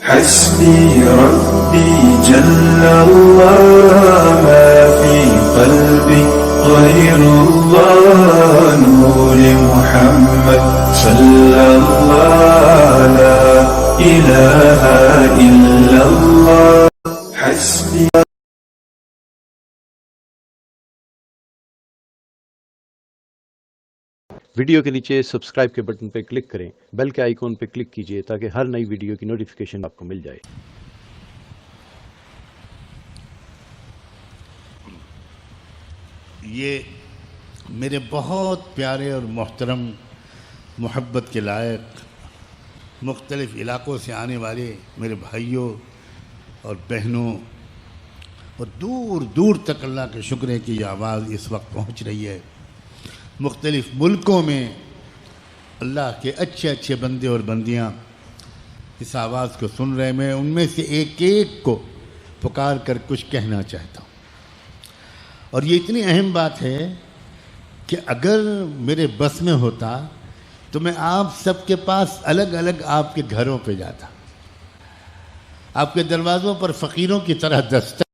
حسبي ربي جل الله ما في قلبي غير الله نور محمد صلى الله لا إله إلا الله حسبي. ویڈیو کے نیچے سبسکرائب کے بٹن پہ کلک کریں، بیل کے آئیکن پہ کلک کیجئے تاکہ ہر نئی ویڈیو کی نوٹیفیکیشن آپ کو مل جائے۔ یہ میرے بہت پیارے اور محترم محبت کے لائق مختلف علاقوں سے آنے والے میرے بھائیوں اور بہنوں، اور دور دور تک اللہ کا شکر ہے کہ یہ آواز اس وقت پہنچ رہی ہے۔ مختلف ملکوں میں اللہ کے اچھے اچھے بندے اور بندیاں اس آواز کو سن رہے ہیں۔ میں ان میں سے ایک ایک کو پکار کر کچھ کہنا چاہتا ہوں، اور یہ اتنی اہم بات ہے کہ اگر میرے بس میں ہوتا تو میں آپ سب کے پاس الگ الگ آپ کے گھروں پہ جاتا، آپ کے دروازوں پر فقیروں کی طرح دستک،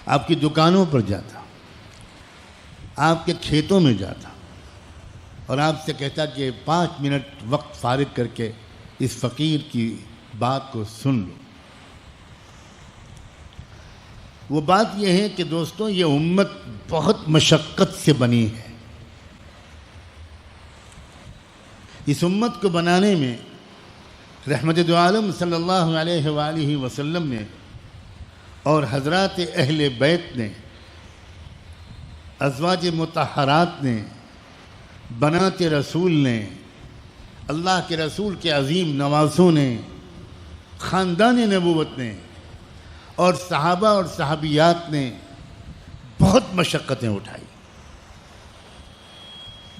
آپ کی دکانوں پر جاتا، آپ کے کھیتوں میں جاتا، اور آپ سے کہتا کہ 5 منٹ وقت فارغ کر کے اس فقیر کی بات کو سن لو۔ وہ بات یہ ہے کہ دوستوں، یہ امت بہت مشقت سے بنی ہے۔ اس امت کو بنانے میں رحمت دو عالم صلی اللہ علیہ وآلہ وسلم نے اور حضرات اہل بیت نے، ازواج مطہرات نے، بنات رسول نے، اللہ کے رسول کے عظیم نواسوں نے، خاندان نبوت نے، اور صحابہ اور صحابیات نے بہت مشقتیں اٹھائی،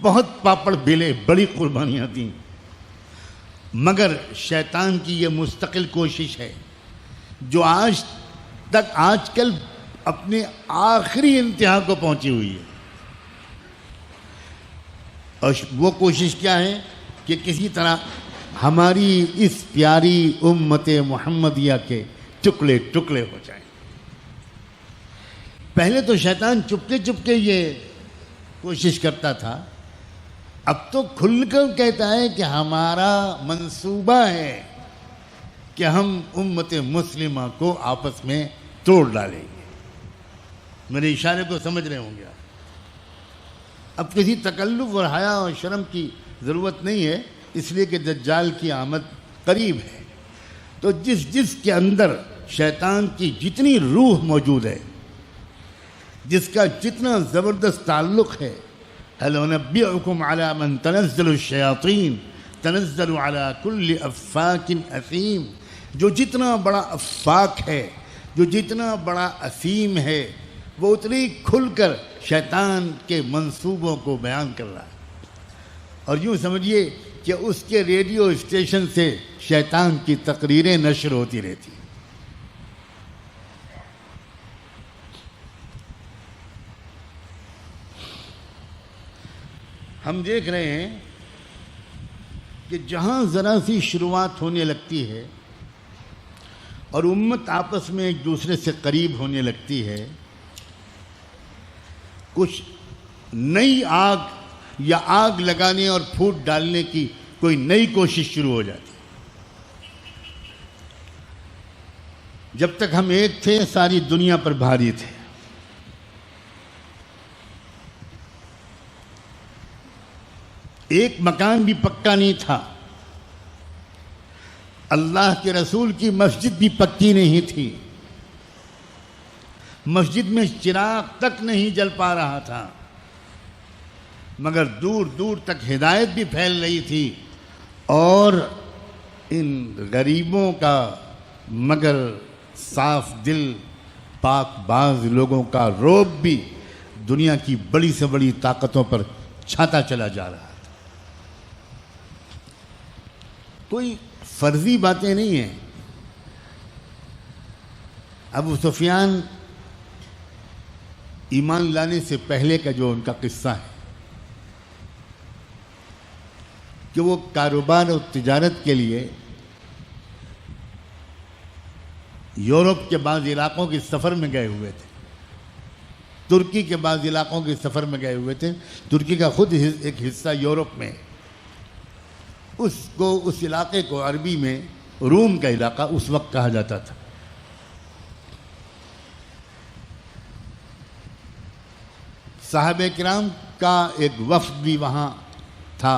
بہت پاپڑ بیلے، بڑی قربانیاں دیں، مگر شیطان کی یہ مستقل کوشش ہے جو آج کل اپنے آخری انتہا کو پہنچی ہوئی ہے۔ اور وہ کوشش کیا ہے کہ کسی طرح ہماری اس پیاری امت محمدیہ کے ٹکڑے ٹکڑے ہو جائیں۔ پہلے تو شیطان چپکے چپکے یہ کوشش کرتا تھا، اب تو کھل کر کہتا ہے کہ ہمارا منصوبہ ہے کہ ہم امت مسلمہ کو آپس میں توڑ ڈالیں گے۔ میرے اشارے کو سمجھ رہے ہوں گے۔ اب کسی تکلف اور حیا اور شرم کی ضرورت نہیں ہے، اس لیے کہ دجال کی آمد قریب ہے۔ تو جس کے اندر شیطان کی جتنی روح موجود ہے، جس کا جتنا زبردست تعلق ہے، هل انبئکم علی من تنزل الشیاطین تنزل علی کل افاک اثیم، جو جتنا بڑا افاک ہے، جو جتنا بڑا اثیم ہے، وہ اتنی کھل کر شیطان کے منصوبوں کو بیان کر رہا ہے۔ اور یوں سمجھیے کہ اس کے ریڈیو اسٹیشن سے شیطان کی تقریریں نشر ہوتی رہتی۔ ہم دیکھ رہے ہیں کہ جہاں ذرا سی شروعات ہونے لگتی ہے اور امت آپس میں ایک دوسرے سے قریب ہونے لگتی ہے، کچھ نئی آگ یا آگ لگانے اور پھوٹ ڈالنے کی کوئی نئی کوشش شروع ہو جاتی۔ جب تک ہم ایک تھے، ساری دنیا پر بھاری تھے۔ ایک مکان بھی پکا نہیں تھا، اللہ کے رسول کی مسجد بھی پکی نہیں تھی، مسجد میں چراغ تک نہیں جل پا رہا تھا، مگر دور دور تک ہدایت بھی پھیل رہی تھی، اور ان غریبوں کا مگر صاف دل پاک باز لوگوں کا رعب بھی دنیا کی بڑی سے بڑی طاقتوں پر چھاتا چلا جا رہا تھا۔ کوئی فرضی باتیں نہیں ہیں۔ ابو سفیان ایمان لانے سے پہلے کا جو ان کا قصہ ہے کہ وہ کاروبار اور تجارت کے لیے یورپ کے بعض علاقوں کے سفر میں گئے ہوئے تھے، ترکی کے بعض علاقوں کے سفر میں گئے ہوئے تھے. ترکی کا خود ایک حصہ یورپ میں، اس علاقے کو عربی میں روم کا علاقہ اس وقت کہا جاتا تھا. صحابہ کرام کا ایک وفد بھی وہاں تھا.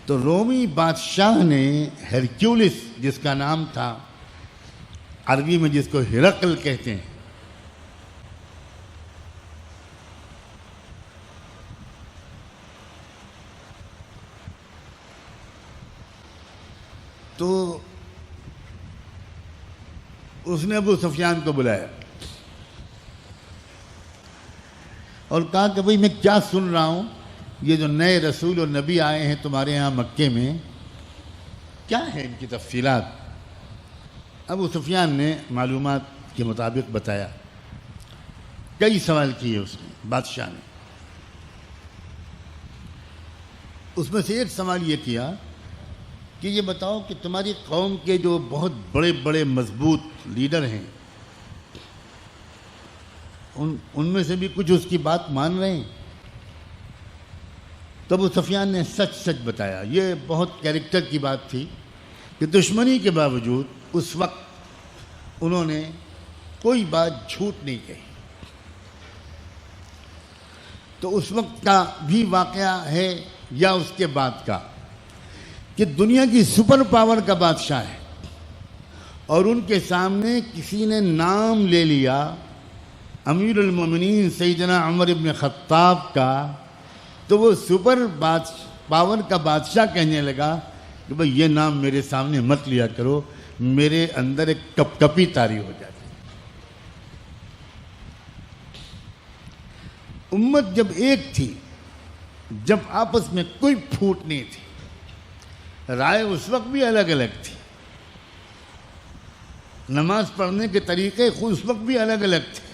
تو رومی بادشاہ نے ہرکیولس، جس کا نام تھا، عربی میں جس کو ہرقل کہتے ہیں، تو اس نے ابو سفیان کو بلایا اور کہا کہ بھئی میں کیا سن رہا ہوں، یہ جو نئے رسول اور نبی آئے ہیں تمہارے ہاں مکے میں، کیا ہے ان کی تفصیلات؟ ابو سفیان نے معلومات کے مطابق بتایا. کئی سوال کیے اس نے، بادشاہ نے. اس میں سے ایک سوال یہ کیا کہ یہ بتاؤ کہ تمہاری قوم کے جو بہت بڑے بڑے مضبوط لیڈر ہیں، ان میں سے بھی کچھ اس کی بات مان رہے ہیں؟ تو ابو سفیان نے سچ سچ بتایا. یہ بہت کیریکٹر کی بات تھی کہ دشمنی کے باوجود اس وقت انہوں نے کوئی بات جھوٹ نہیں کہی. تو اس وقت کا بھی واقعہ ہے یا اس کے بعد کا کہ دنیا کی سپر پاور کا بادشاہ ہے اور ان کے سامنے کسی نے نام لے لیا امیر المومنین سیدنا عمر ابن خطاب کا، تو وہ سپر پاور کا بادشاہ کہنے لگا کہ بھئی یہ نام میرے سامنے مت لیا کرو، میرے اندر ایک کپ کپی طاری ہو جاتی. امت جب ایک تھی، جب آپس میں کوئی پھوٹ نہیں تھی، رائے اس وقت بھی الگ الگ تھی، نماز پڑھنے کے طریقے خود اس وقت بھی الگ الگ تھے،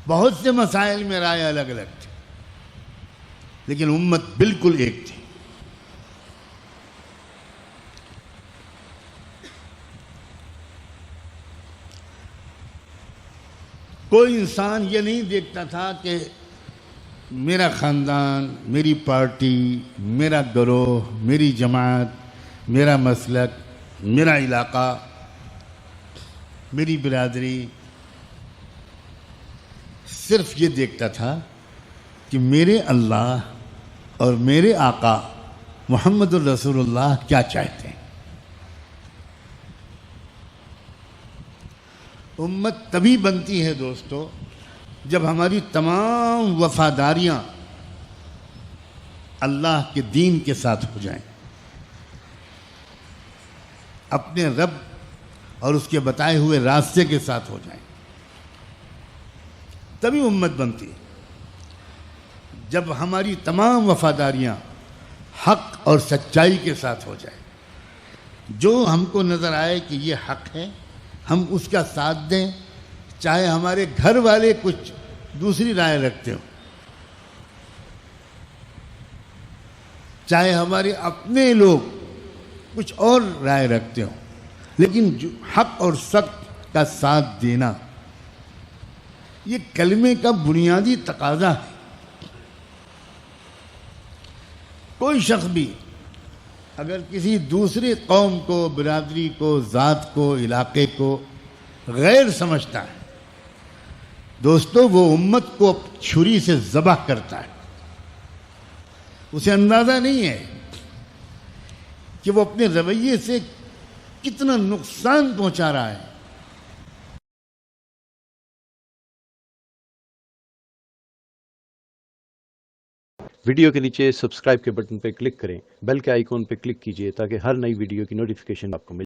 بہت سے مسائل میں رائے الگ الگ تھی، لیکن امت بالکل ایک تھی. کوئی انسان یہ نہیں دیکھتا تھا کہ میرا خاندان، میری پارٹی، میرا گروہ، میری جماعت، میرا مسلک، میرا علاقہ، میری برادری، صرف یہ دیکھتا تھا کہ میرے اللہ اور میرے آقا محمد الرسول اللہ کیا چاہتے ہیں. امت تبھی بنتی ہے دوستو جب ہماری تمام وفاداریاں اللہ کے دین کے ساتھ ہو جائیں، اپنے رب اور اس کے بتائے ہوئے راستے کے ساتھ ہو جائیں، تبھی امت بنتی ہے. جب ہماری تمام وفاداریاں حق اور سچائی کے ساتھ ہو جائیں، جو ہم کو نظر آئے کہ یہ حق ہے ہم اس کا ساتھ دیں، چاہے ہمارے گھر والے کچھ دوسری رائے رکھتے ہوں، چاہے ہمارے اپنے لوگ کچھ اور رائے رکھتے ہوں، لیکن جو حق اور سچ کا ساتھ دینا یہ کلمے کا بنیادی تقاضا ہے. کوئی شخص بھی اگر کسی دوسری قوم کو، برادری کو، ذات کو، علاقے کو غیر سمجھتا ہے، دوستو وہ امت کو چھری سے ذبح کرتا ہے. اسے اندازہ نہیں ہے کہ وہ اپنے رویے سے کتنا نقصان پہنچا رہا ہے. ویڈیو کے نیچے سبسکرائب کے بٹن پہ کلک کریں، بیل کے آئیکن پہ کلک کیجئے تاکہ ہر نئی ویڈیو کی نوٹیفیکیشن آپ کو مل